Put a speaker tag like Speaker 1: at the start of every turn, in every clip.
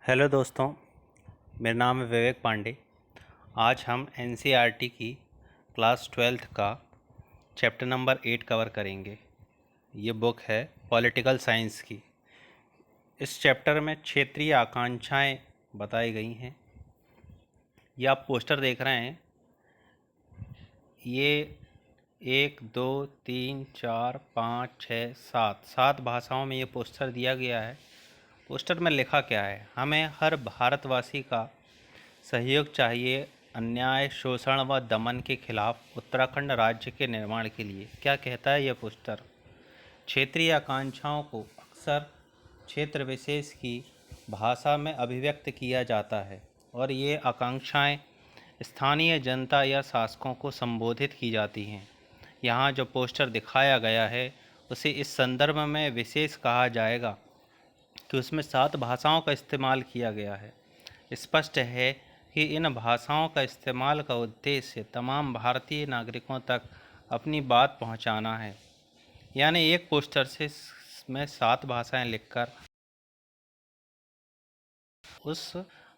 Speaker 1: Hello दोस्तों, मेरा नाम है विवेक पांडे। आज हम एनसीईआरटी की क्लास 12th का चैप्टर नंबर 8 कवर करेंगे। ये बुक है पॉलिटिकल साइंस की। इस चैप्टर में क्षेत्रीय आकांक्षाएं बताई गई हैं। ये आप पोस्टर देख रहे हैं। ये 1 2 3 4 5 6 7 भाषाओं में ये पोस्टर दिया गया है। पोस्टर में लिखा क्या है? हमें हर भारतवासी का सहयोग चाहिए अन्याय, शोषण व दमन के खिलाफ उत्तराखंड राज्य के निर्माण के लिए। क्या कहता है यह पोस्टर? क्षेत्रीय आकांक्षाओं को अक्सर क्षेत्र विशेष की भाषा में अभिव्यक्त किया जाता है और ये आकांक्षाएं स्थानीय जनता या शासकों को संबोधित की जाती हैं। यहाँ जो पोस्टर दिखाया गया है उसे इस संदर्भ में विशेष कहा जाएगा कि उसमें 7 भाषाओं का इस्तेमाल किया गया है। स्पष्ट है कि इन भाषाओं का इस्तेमाल का उद्देश्य तमाम भारतीय नागरिकों तक अपनी बात पहुंचाना है। यानी एक पोस्टर से में 7 भाषाएं लिखकर उस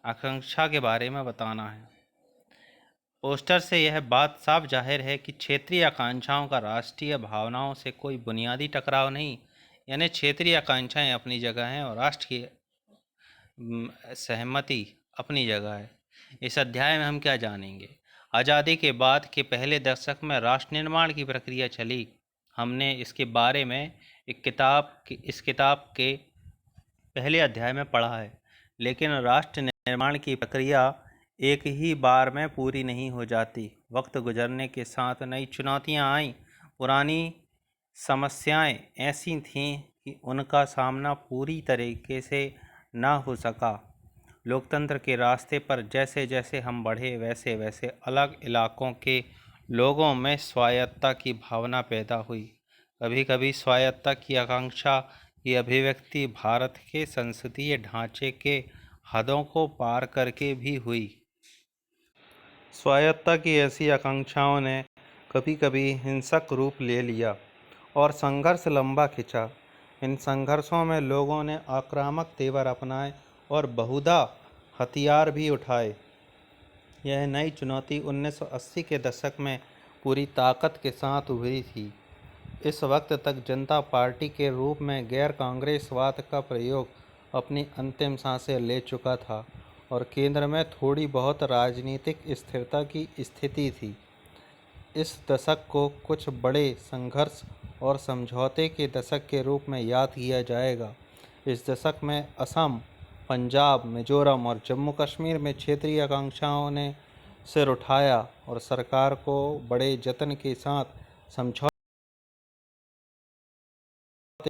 Speaker 1: आकांक्षा के बारे में बताना है। पोस्टर से यह बात साफ जाहिर है कि क्षेत्रीय आकांक्षाओं का राष्ट्रीय भावनाओं से कोई बुनियादी टकराव नहीं। यानी क्षेत्रीय आकांक्षाएं अपनी जगह हैं और राष्ट्र की सहमति अपनी जगह है। इस अध्याय में हम क्या जानेंगे? आज़ादी के बाद के पहले दशक में राष्ट्र निर्माण की प्रक्रिया चली। हमने इसके बारे में इस किताब के पहले अध्याय में पढ़ा है। लेकिन राष्ट्र निर्माण की प्रक्रिया एक ही बार में पूरी नहीं हो जाती। वक्त गुजरने के साथ नई चुनौतियां आईं। पुरानी समस्याएं ऐसी थीं कि उनका सामना पूरी तरीके से ना हो सका। लोकतंत्र के रास्ते पर जैसे जैसे हम बढ़े वैसे वैसे अलग इलाकों के लोगों में स्वायत्तता की भावना पैदा हुई। कभी कभी स्वायत्तता की आकांक्षा की अभिव्यक्ति भारत के संसदीय ढांचे के हदों को पार करके भी हुई। स्वायत्तता की ऐसी आकांक्षाओं ने कभी कभी हिंसक रूप ले लिया और संघर्ष लंबा खिंचा। इन संघर्षों में लोगों ने आक्रामक तेवर अपनाए और बहुधा हथियार भी उठाए। यह नई चुनौती 1980 के दशक में पूरी ताकत के साथ उभरी थी। इस वक्त तक जनता पार्टी के रूप में गैर कांग्रेसवाद का प्रयोग अपनी अंतिम सांसें ले चुका था और केंद्र में थोड़ी बहुत राजनीतिक स्थिरता की स्थिति थी। इस दशक को कुछ बड़े संघर्ष और समझौते के दशक के रूप में याद किया जाएगा। इस दशक में असम, पंजाब, मिजोरम और जम्मू कश्मीर में क्षेत्रीय आकांक्षाओं ने सिर उठाया और सरकार को बड़े जतन के साथ समझौते।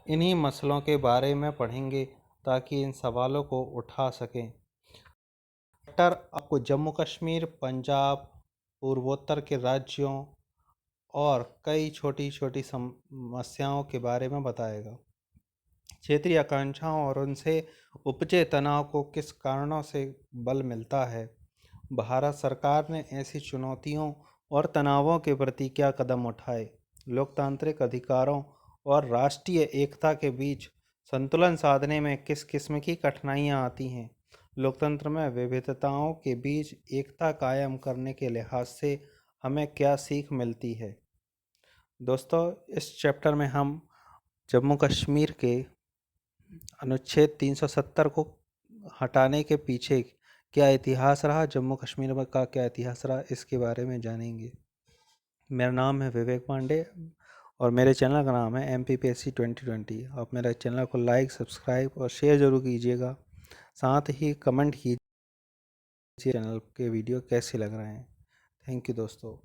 Speaker 1: इन्हीं मसलों के बारे में पढ़ेंगे ताकि इन सवालों को उठा सकें। डॉक्टर आपको जम्मू कश्मीर, पंजाब, पूर्वोत्तर के राज्यों और कई छोटी छोटी समस्याओं के बारे में बताएगा। क्षेत्रीय आकांक्षाओं और उनसे उपजे तनाव को किस कारणों से बल मिलता है। भारत सरकार ने ऐसी चुनौतियों और तनावों के प्रति क्या कदम उठाए। लोकतांत्रिक अधिकारों और राष्ट्रीय एकता के बीच संतुलन साधने में किस किस्म की कठिनाइयाँ आती हैं। लोकतंत्र में विविधताओं के बीच एकता कायम करने के लिहाज से हमें क्या सीख मिलती है। दोस्तों, इस चैप्टर में हम जम्मू कश्मीर के अनुच्छेद 370 को हटाने के पीछे क्या इतिहास रहा, जम्मू कश्मीर में का क्या इतिहास रहा, इसके बारे में जानेंगे। मेरा नाम है विवेक पांडे और मेरे चैनल का नाम है MPPSC 2020। आप मेरे चैनल को लाइक, सब्सक्राइब और शेयर ज़रूर कीजिएगा। साथ ही कमेंट कीजिए चैनल के वीडियो कैसे लग रहे हैं। थैंक यू दोस्तों।